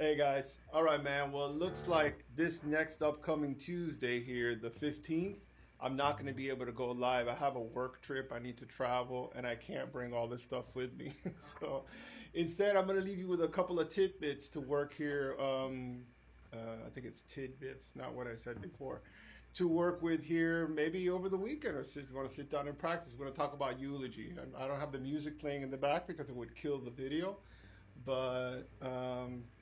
Hey guys. All right, man. Well, it looks like this next upcoming Tuesday here, the 15th, I'm not going to be able to go live. I have a work trip. I need to travel and I can't bring all this stuff with me. So instead, I'm going to leave you with a couple of tidbits to work here. I think it's tidbits, not what I said before. To work with here, maybe over the weekend, or if you want to sit down and practice. We're going to talk about eulogy. I don't have the music playing in the back because it would kill the video, but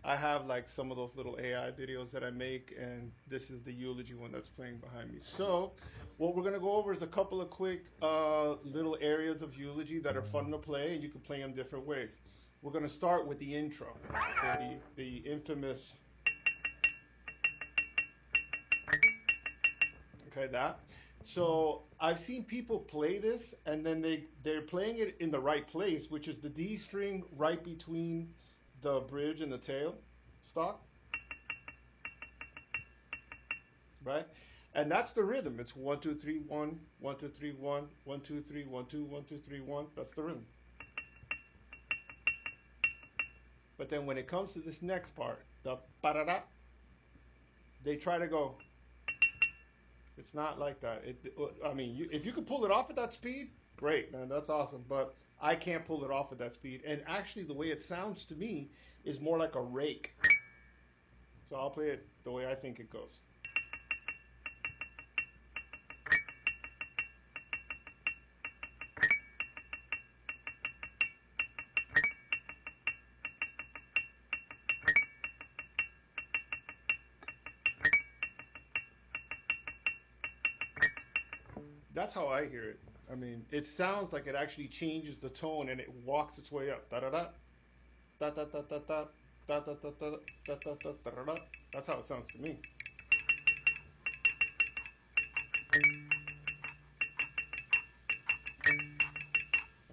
I have like some of those little AI videos that I make, and this is the eulogy one that's playing behind me. So, what we're gonna go over is a couple of quick little areas of eulogy that are fun to play, and you can play them different ways. We're gonna start with the intro, okay, the infamous, okay, that. So I've seen people play this, and then they're playing it in the right place, which is the D string right between the bridge and the tail stock, right? And that's the rhythm. It's 1 2 3 1, 1 2 3 1, 1 2 3 1 2, 1 2 3 1. That's the rhythm. But then when it comes to this next part, the ba da, they try to go. It's not like that. I mean, if you could pull it off at that speed, great, man. That's awesome. But I can't pull it off at that speed. And actually, the way it sounds to me is more like a rake. So I'll play it the way I think it goes. That's how I hear it. I mean, it sounds like it actually changes the tone and it walks its way up. Da da da, da da da da da, da da da da, da da da da da. That's how it sounds to me.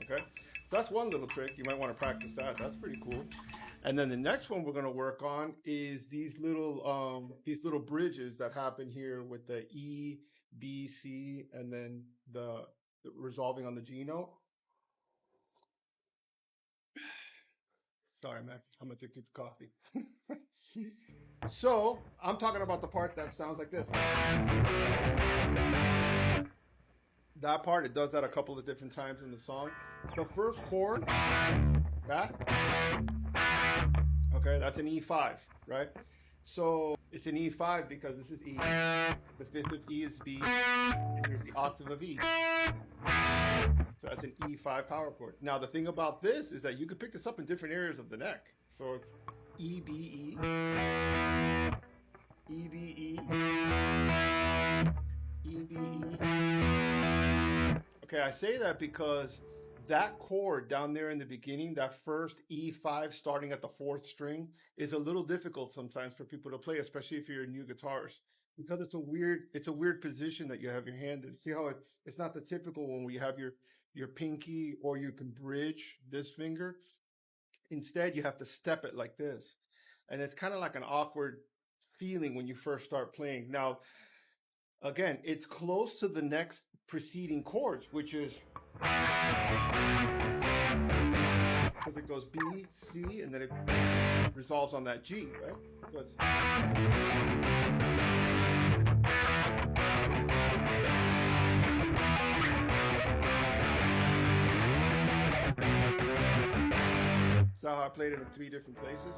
Okay, so that's one little trick. You might want to practice that. That's pretty cool. And then the next one we're going to work on is these little bridges that happen here with the E, B, C, and then the resolving on the G note. Sorry, man. I'm addicted to coffee. So I'm talking about the part that sounds like this. That part, it does that a couple of different times in the song. The first chord, that, okay, that's an E5, right? So it's an E5 because this is E, the fifth of E is B, and here's the octave of E. So that's an E5 power chord. Now the thing about this is that you can pick this up in different areas of the neck. So it's E, B, E, E, B, E, E, B, E. Okay, I say that because that chord down there in the beginning, that first E5 starting at the fourth string, is a little difficult sometimes for people to play, especially if you're a new guitarist, because it's a weird position that you have your hand in. See how it's not the typical one where you have your pinky or you can bridge this finger. Instead, you have to step it like this, and it's kind of like an awkward feeling when you first start playing. Now, again, it's close to the next preceding chords, which is because it goes B, C, and then it resolves on that G, right? So it's so how I played it in three different places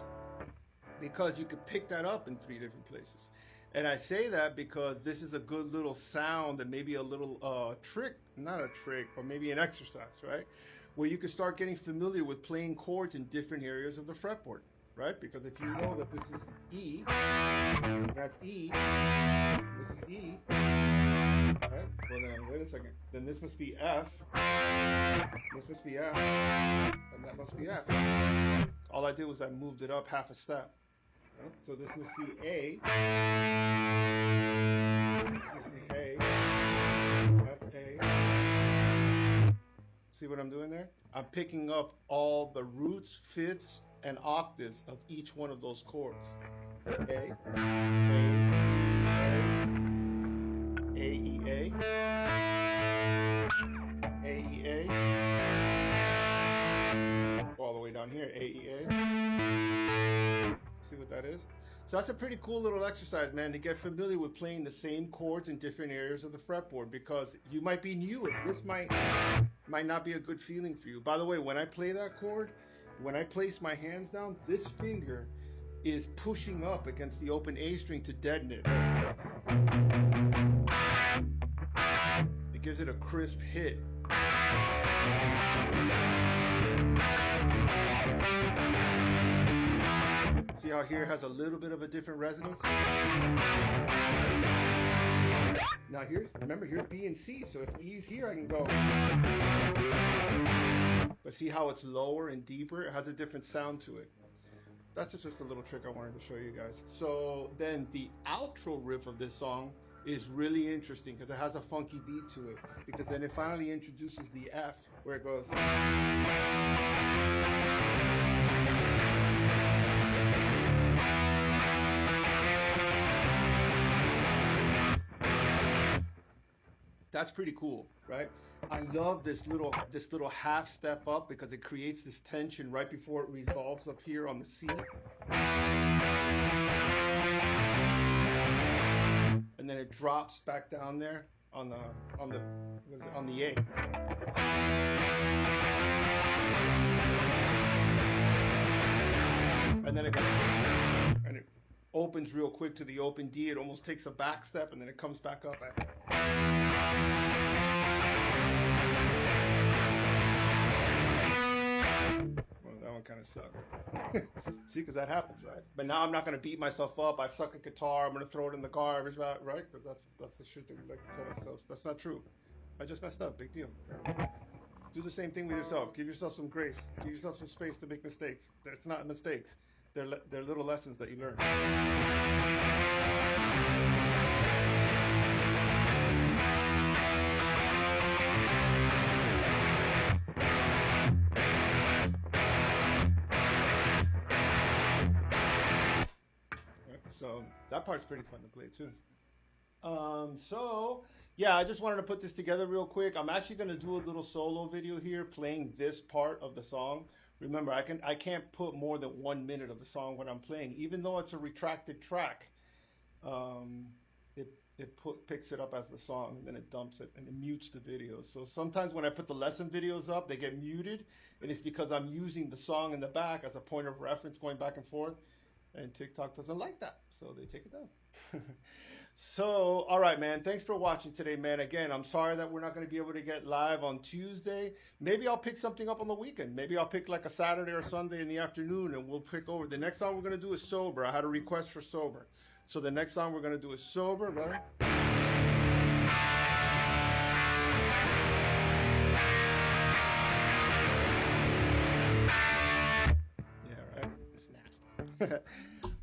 because you could pick that up in three different places. And I say that because this is a good little sound and maybe a little trick, not a trick, but maybe an exercise, right? Where you can start getting familiar with playing chords in different areas of the fretboard, right? Because if you know that this is E, that's E, this is E, right? Well then, wait a second. Then this must be F, this must be F, and that must be F. All I did was I moved it up half a step. Right? So this must be A. This must be A. That's A. See what I'm doing there? I'm picking up all the roots, fifths, and octaves of each one of those chords. A, E, A, A, E, A, all the way down here, A, E, A. See what what that is. So that's a pretty cool little exercise, man, to get familiar with playing the same chords in different areas of the fretboard, because you might be new. This might not be a good feeling for you. By the way, when I play that chord, when I place my hands down, this finger is pushing up against the open A string to deaden it. It gives it a crisp hit. See how here it has a little bit of a different resonance? Now remember here's B and C, so if E's here, I can go. But see how it's lower and deeper? It has a different sound to it. That's just a little trick I wanted to show you guys. So then the outro riff of this song is really interesting because it has a funky beat to it. Because then it finally introduces the F, where it goes. That's pretty cool, right? I love this little half step up because it creates this tension right before it resolves up here on the C. And then it drops back down there on the A. And then it goes, and it opens real quick to the open D. It almost takes a back step and then it comes back up. Well, that one kind of sucked. See, because that happens, right? But now I'm not going to beat myself up. I suck at guitar. I'm going to throw it in the garbage, right? That's the shit that we like to tell ourselves. That's not true. I just messed up. Big deal. Do the same thing with yourself. Give yourself some grace. Give yourself some space to make mistakes. It's not mistakes. They're little lessons that you learn. So that part's pretty fun to play too. So yeah, I just wanted to put this together real quick. I'm actually going to do a little solo video here playing this part of the song. Remember, I can't put more than 1 minute of the song when I'm playing, even though it's a retracted track. It picks it up as the song, and then it dumps it and it mutes the video. So sometimes when I put the lesson videos up, they get muted, and it's because I'm using the song in the back as a point of reference going back and forth, and TikTok doesn't like that, so they take it down. So, all right, man. Thanks for watching today, man. Again, I'm sorry that we're not going to be able to get live on Tuesday. Maybe I'll pick something up on the weekend. Maybe I'll pick like a Saturday or Sunday in the afternoon, and we'll pick over. The next song we're going to do is Sober. I had a request for Sober. So the next song we're going to do is Sober, right? Yeah, right? It's nasty.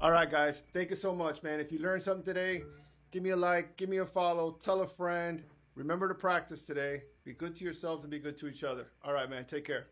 All right, guys. Thank you so much, man. If you learned something today, give me a like, give me a follow, tell a friend. Remember to practice today. Be good to yourselves and be good to each other. All right, man. Take care.